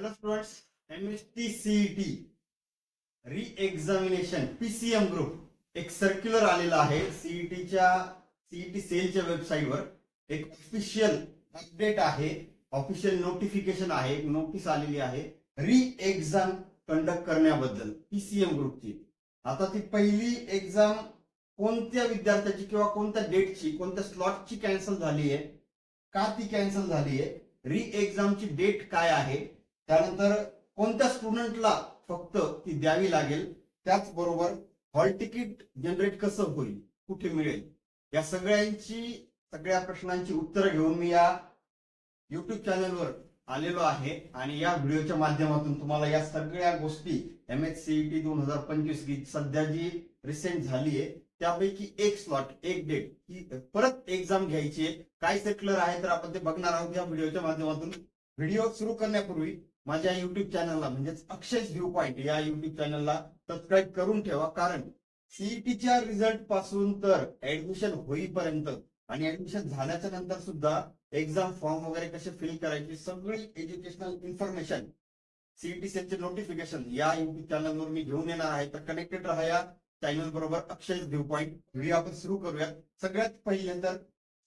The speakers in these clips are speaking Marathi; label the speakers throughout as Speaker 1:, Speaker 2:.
Speaker 1: हॅलो स्टुडंट्स, MST CET री एक्झामिनेशन PCM ग्रुप एक सर्क्युलर आलेला आहे. सीईटी सेलच्या वेबसाईटवर एक ऑफिशियल अपडेट आहे, ऑफिशियल नोटिफिकेशन आहे, एक नोटीस आलेली आहे री एक्झाम कंडक्ट करण्याबद्दल PCM ग्रुपची. आता ती पहिली एक्झाम कोणत्या विद्यार्थ्याची किंवा कोणत्या डेटची, कोणत्या स्लॉटची कॅन्सल झाली आहे, का ती कॅन्सल झाली आहे, री एक्झामची डेट काय आहे, त्यानंतर कोणत्या स्टुडंटला फक्त ती द्यावी लागेल, त्याचबरोबर हॉल तिकीट जनरेट कसं होईल, कुठे मिळेल, या सगळ्या प्रश्नांची उत्तरं घेऊन मी या युट्यूब चॅनलवर आलेलो आहे. आणि या व्हिडिओच्या माध्यमातून तुम्हाला या सगळ्या गोष्टी MSCET 2025 की सध्या जी रिसेंट झाली आहे त्यापैकी एक स्लॉट, एक डेट ही परत एक्झाम घ्यायची आहे, काय सर्क्युलर आहे तर आपण ते बघणार आहोत या व्हिडिओच्या माध्यमातून. व्हिडिओ सुरू करण्यापूर्वी माझ्या युट्यूब चॅनलला म्हणजेच अक्षय's व्ह्यू पॉइंट या युट्यूब चॅनलला सबस्क्राईब करून ठेवा, कारण सीईटीच्या रिझल्ट पासून तर ऍडमिशन होईपर्यंत आणि ऍडमिशन झाल्याच्या नंतर सुद्धा एक्झाम फॉर्म वगैरे कसे फिल करायचे सगळी एज्युकेशनल इन्फॉर्मेशन, सीईटी सेलचे नोटिफिकेशन या युट्यूब चॅनलवर मी घेऊन येणार आहे. तर कनेक्टेड राहा या चॅनल बरोबर अक्षय's व्ह्यू पॉइंट. व्हिडिओ आपण सुरू करूयात. सगळ्यात पहिले तर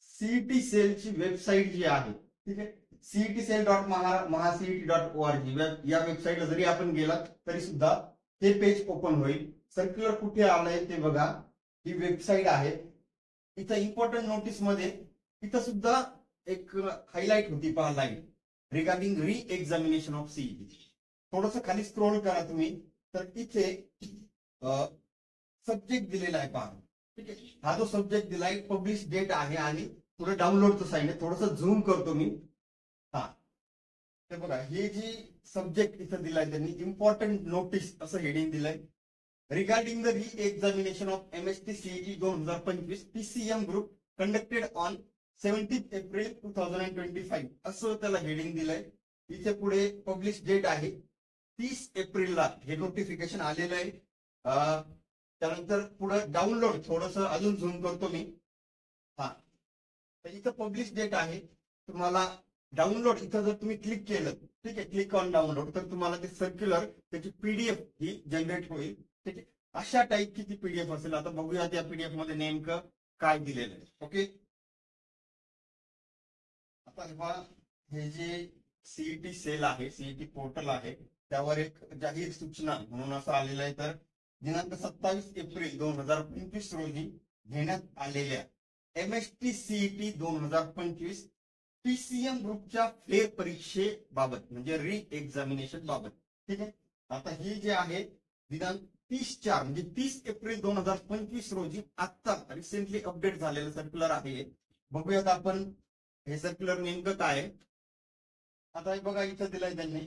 Speaker 1: सीईटी सेलची वेबसाईट जी आहे, ठीक आहे, cetcell.mahacet.org या वेबसाईटला जरी आपण गेलात तरी सुद्धा हे पेज ओपन होईल. सर्क्युलर कुठे आलंय ते बघा, ही वेबसाईट आहे. इथं इम्पॉर्टंट नोटीस मध्ये इथं सुद्धा एक हायलाइट होती, पहा लाईन रिगार्डिंग री एक्झामिनेशन ऑफ सीईटी. थोडस खाली स्क्रोल करा तुम्ही तर इथे सब्जेक्ट दिलेला आहे, पहा, ठीक आहे. हा जो सब्जेक्ट दिलाय पब्लिश डेट आहे आणि पुढे डाउनलोडचं साईन आहे. थोडस झूम करतो मी. हा, ते बघा, हे जी सब्जेक्ट इथं दिलाय त्यांनी इम्पॉर्टंट नोटीस असं हेडिंग दिलंय. रिगार्डिंग द री examination of MST CET 2025 PCM group conducted on 17 April 2025 असं त्याला हेडिंग दिलंय. इथे पुढे पब्लिश डेट आहे 30 एप्रिलला हे नोटिफिकेशन आलेलं आहे. त्यानंतर पुढे डाउनलोड, थोडस अजून झूम करतो मी. हा, तर इथं पब्लिश डेट आहे. तुम्हाला डाउनलोड इथं जर तुम्ही क्लिक केलं, ठीक आहे, क्लिक ऑन डाउनलोड, तर तुम्हाला ते सर्क्युलर त्याची PDF ही जनरेट होईल, ठीक आहे. अशा टाईपची ती PDF असेल. आता बघूया त्या PDF मध्ये नेमकं काय दिलेलं आहे. ओके, आता हे जे सीईटी सेल आहे, सीईटी पोर्टल आहे, त्यावर एक जाहीर सूचना म्हणून असं आलेलं आहे. तर दिनांक 27 एप्रिल 2025 रोजी घेण्यात आलेल्या MST CET 2025 PCM ग्रुपच्या फेर परीक्षेबाबत म्हणजे री एक्झामिनेशन बाबत, ठीक आहे. आता ही जे आहे दिनांक 30/4 म्हणजे 30 एप्रिल 2025 रोजी आता रिसेंटली अपडेट झालेलं सर्क्युलर आहे. बघूयात आपण हे सर्क्युलर नेमकं काय आहे. आता हे बघा, इथं दिलंय त्यांनी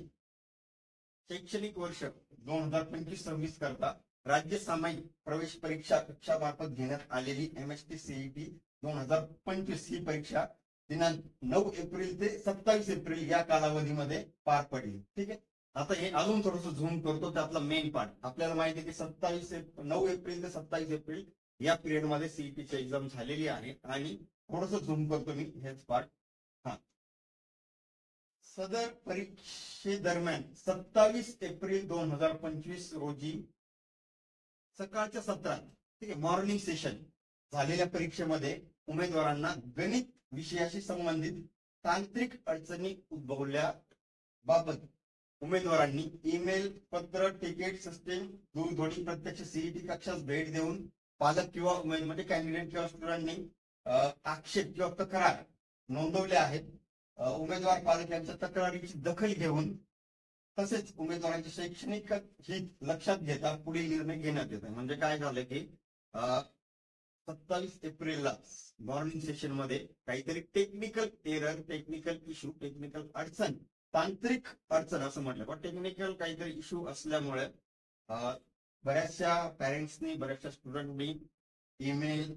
Speaker 1: शैक्षणिक वर्ष 2025-26 करता राज्य सामायिक प्रवेश परीक्षा कक्षामार्फत घेण्यात आलेली MST CET 2025 ही परीक्षा दिनांक 9 एप्रिल ते 27 एप्रिल या कालावधीमध्ये पार पडली, ठीक आहे. आता हे अजून थोडस झूम करतो, त्यातला मेन पार्ट आपल्याला माहिती आहे की 9 एप्रिल ते 27 एप्रिल या पिरियड मध्ये सीईटीची एक्झाम झालेली आहे. आणि थोडस झूम करतो मी हेच पार्ट. हा, सदर परीक्षेदरम्यान 27 एप्रिल 2025 रोजी सकाळच्या सत्रात, ठीक आहे, मॉर्निंग सेशन झालेल्या परीक्षेमध्ये उमेदवारांना गणित विषयाशी संबंधित तांत्रिक अडचणी उद्भवल्याबाबत उमेदवारांनी ईमेल, पत्र, तिकीट सिस्टीम, दूरध्वनी, प्रत्यक्ष सीईटी कक्षास भेट देऊन पालक किंवा म्हणजे कॅन्डिडेट किंवा स्टुडंटनी आक्षेप किंवा तक्रार नोंदवल्या आहेत. उमेदवार पालक यांच्या तक्रारीची दखल घेऊन तसेच उमेदवारांचे शैक्षणिक हित लक्षात घेता पुढील निर्णय घेण्यात येत आहे. म्हणजे काय झालं की 27 एप्रिलला मॉर्निंग सेशन मध्ये काहीतरी technical error, technical issue, technical अडचण, तांत्रिक अडचण असं म्हटलं, पण टेक्निकल काहीतरी इश्यू असल्यामुळे बऱ्याचशा पॅरेंट्सनी, बऱ्याचशा स्टुडंटनी ईमेल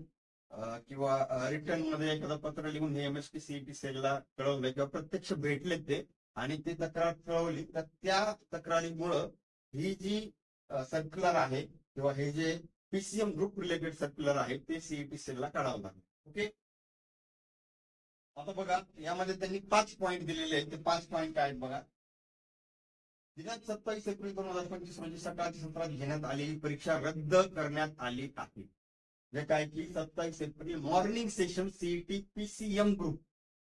Speaker 1: किंवा रिटर्न मध्ये एखादं पत्र लिहून हे MST CET सेलला कळवलं किंवा प्रत्यक्ष भेटले ते आणि ते तक्रार कळवली. तर त्या तक्रारीमुळं ही जी सर्क्युलर आहे किंवा हे जे PCM ग्रुप रिलेटेड सर्क्युलर आहे ते CET सेलला काढावं लागेल. ओके, आता बघा यामध्ये त्यांनी 5 पॉइंट दिलेले आहेत. ते 5 पॉइंट काय आहेत बघा. दिनांक 27 एप्रिल 2025 रोजी सकाळच्या सत्रात घेण्यात आलेली परीक्षा रद्द करण्यात आली आहे. जे काय की 27 April morning session CET PCM group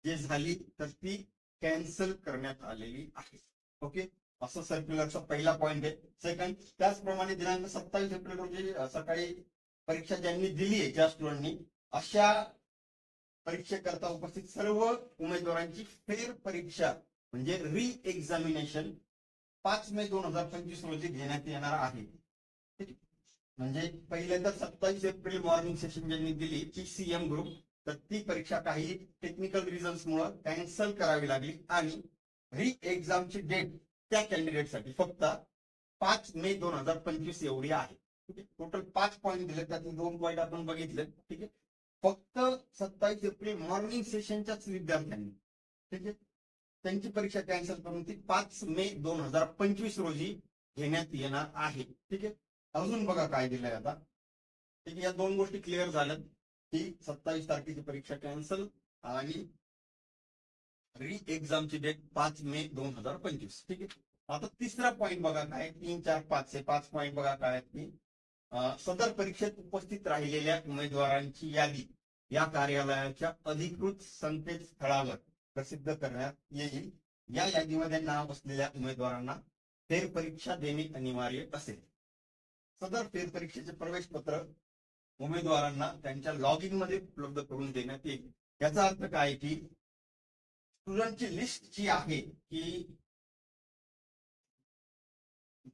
Speaker 1: जे झाली तर ती कॅन्सल करण्यात आलेली आहे. ओके, असं सर्क्युलरचा पहिला पॉइंट आहे. सेकंड, त्याचप्रमाणे दिनांक 27 एप्रिल रोजी सकाळी परीक्षा ज्यांनी दिली आहे, ज्या स्टुडंटनी, अशा परीक्षेकरता उपस्थित सर्व उमेदवारांची फेर परीक्षा म्हणजे री एक्झामिनेशन 5 मे 2025 रोजी घेण्यात येणार आहे. म्हणजे पहिले तर 27 एप्रिल मॉर्निंग सेशन ज्यांनी दिली पीसीएम ग्रुप, तर ती परीक्षा काही टेक्निकल रिझन्स मुळे कॅन्सल करावी लागली आणि री एक्झामची डेट त्या कॅन्डिडेटसाठी फक्त 5 मे 2025 एवढी आहे. ठीक आहे, टोटल 5 पॉईंट दिले, त्यातले 2 पॉईंट आपण बघितले. ठीक आहे, फक्त 27 एप्रिल मॉर्निंग सेशनच्याच विद्यार्थ्यांनी, ठीक आहे, त्यांची परीक्षा कॅन्सल करून ती 5 मे 2025 रोजी घेण्यात येणार आहे. ठीक आहे, अजून बघा काय दिलंय आता. ठीक आहे, या 2 गोष्टी क्लिअर झाल्यात की 27 तारखेची परीक्षा कॅन्सल आणि री एक्झामची डेट 5 मे 2025. ठीक आहे, आता तिसरा पॉईंट बघा काय, 3, 4, 5 पॉईंट बघा काय की सदर परीक्षेत उपस्थित राहिलेल्या उमेदवारांची यादी या कार्यालयाच्या अधिकृत संकेतस्थळावर प्रसिद्ध करण्यात येईल. या यादीमध्ये नाव असलेल्या उमेदवारांना फेरपरीक्षा देणे अनिवार्य असेल. सदर फेरपरीक्षेचे प्रवेश पत्र उमेदवारांना त्यांच्या लॉग इन मध्ये उपलब्ध करून देण्यात येईल. याचा अर्थ काय की स्टुडंटची लिस्ट जी आहे की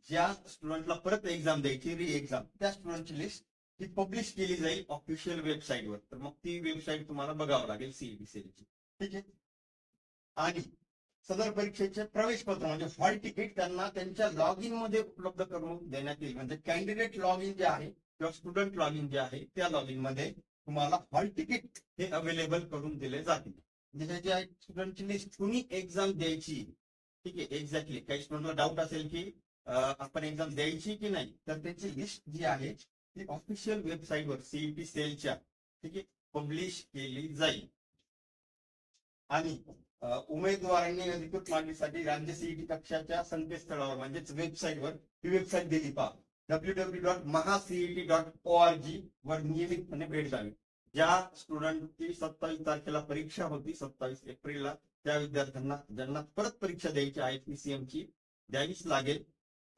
Speaker 1: ज्या स्टुडंटला परत एक्झाम द्यायची री एक्झाम, त्या स्टुडंटची लिस्ट ही पब्लिश केली जाईल ऑफिशियल वेबसाईटवर. तर मग ती वेबसाईट तुम्हाला बघावं लागेल सीईटी सेलची. ठीक आहे, आणि सदर परीक्षेचे प्रवेश पत्र म्हणजे हॉल तिकीट त्यांना त्यांच्या लॉग इन मध्ये उपलब्ध करून देण्यात येईल. म्हणजे कॅन्डिडेट लॉग इन जे आहे किंवा स्टुडंट लॉग इन जे आहे त्या लॉग इन मध्ये तुम्हाला हॉल तिकीट हे अवेलेबल करून दिले जातील. म्हणजे जे आहे स्टुडंटची लिस्ट कुणी एक्झाम द्यायची. ठीक आहे, एक्झॅक्टली काही स्टुडंटला डाऊट असेल की आपण एक्झाम द्यायची की नाही, तर त्याची लिस्ट जी आहे ती ऑफिशियल वेबसाईटवर सीईटी सेलच्या, ठीक आहे, पब्लिश केली जाईल. आणि उमेदवारांनी अधिकृत मागणीसाठी राज्य सीईटी कक्षाच्या संकेतस्थळावर म्हणजेच वेबसाईटवर ही वेबसाईट दिली पहा, www.mahacet.org वर नियमितपणे भेट द्यावी. ज्या स्टुडंटची 27 तारखेला परीक्षा होती 27 एप्रिलला, त्या विद्यार्थ्यांना ज्यांना परत परीक्षा द्यायची आहे पीसीएमची द्यावीच लागेल,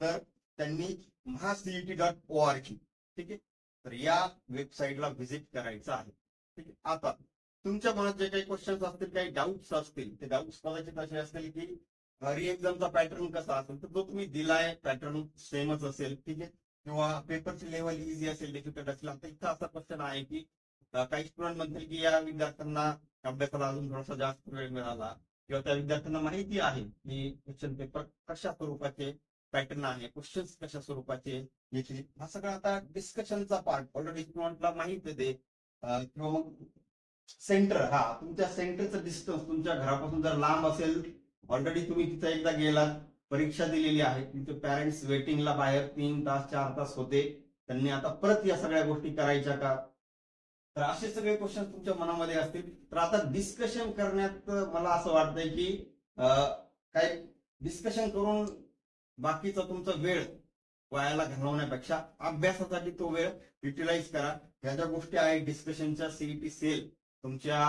Speaker 1: तर त्यांनी mahacet.org, ठीक आहे, तर या वेबसाईटला व्हिजिट करायचं आहे. ठीक आहे, आता तुमच्या मनात जे काही क्वेश्चन्स असतील, काही डाऊट्स असतील, ते डाऊट्स कदाचित असे असतील की री एक्झामचा पॅटर्न कसा असेल, तर जो तुम्ही दिलाय पॅटर्न सेमच असेल. ठीक आहे, किंवा पेपरची लेवल इझी असेल, डिफिकल्ट असेल. आता इथं असा क्वेश्चन आहे की काही स्टुडंट म्हणतील की या विद्यार्थ्यांना अभ्यासाला अजून थोडासा जास्त वेळ मिळाला किंवा त्या विद्यार्थ्यांना माहिती आहे की क्वेश्चन पेपर कशा स्वरूपाचे पॅटर्न आहे, क्वेश्चन्स कशा स्वरूपाचे येतील. हा सगळा आता डिस्कशनचा पार्ट ऑलरेडी स्टुडंटला माहिती आहे. किंवा मग सेंटर, हा तुमच्या सेंटरचं डिस्टन्स तुमच्या घरापासून जर लांब असेल, ऑलरेडी तुम्ही तिथे एकदा गेलात, परीक्षा दिलेली आहे, तुमचे पॅरेंट्स वेटिंगला बाहेर 3 तास 4 तास होते, त्यांनी आता परत या सगळ्या गोष्टी करायच्या का, तर असे सगळे क्वेश्चन तुमच्या मनामध्ये असतील. तर आता डिस्कशन करण्यात मला असं वाटतंय की काय डिस्कशन करून बाकीचा तुमचा वेळ वायाला घालवण्यापेक्षा अभ्यासासाठी तो वेळ युटिलाइज करा. ह्या ज्या गोष्टी आहेत डिस्कशनच्या सीईटी सेल तुमच्या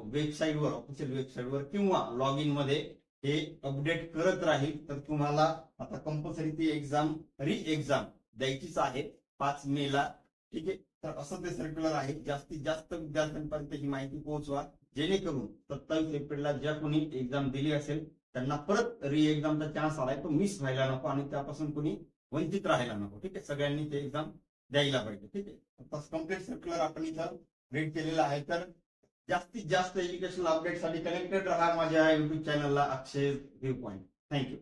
Speaker 1: वेबसाईटवर, ऑफिशियल वेबसाईटवर किंवा लॉग इन मध्ये हे अपडेट करत राहील, तर तुम्हाला आता कंपल्सरी ती एक्झाम री एक्झाम द्यायचीच आहे 5 मे ला. ठीक आहे, तर असं ते सर्क्युलर आहे. जास्तीत जास्त विद्यार्थ्यांपर्यंत ही माहिती पोहोचवा, जेणेकरून 27 एप्रिलला ज्या कोणी एक्झाम दिली असेल त्यांना परत री एक्झामचा चान्स आलाय तो मिस व्हायला नको आणि त्यापासून कोणी वंचित राहायला नको. ठीक आहे, सगळ्यांनी ते एक्झाम द्यायला पाहिजे. ठीक आहे, आता कम्प्लीट सर्क्युलर आपण इथं रीड केलेला आहे. तर जास्तीत जास्त एज्युकेशनल अपडेटसाठी कनेक्टेड राहा माझ्या युट्यूब चॅनलला अक्षय व्ह्यू पॉइंट. थँक्यू.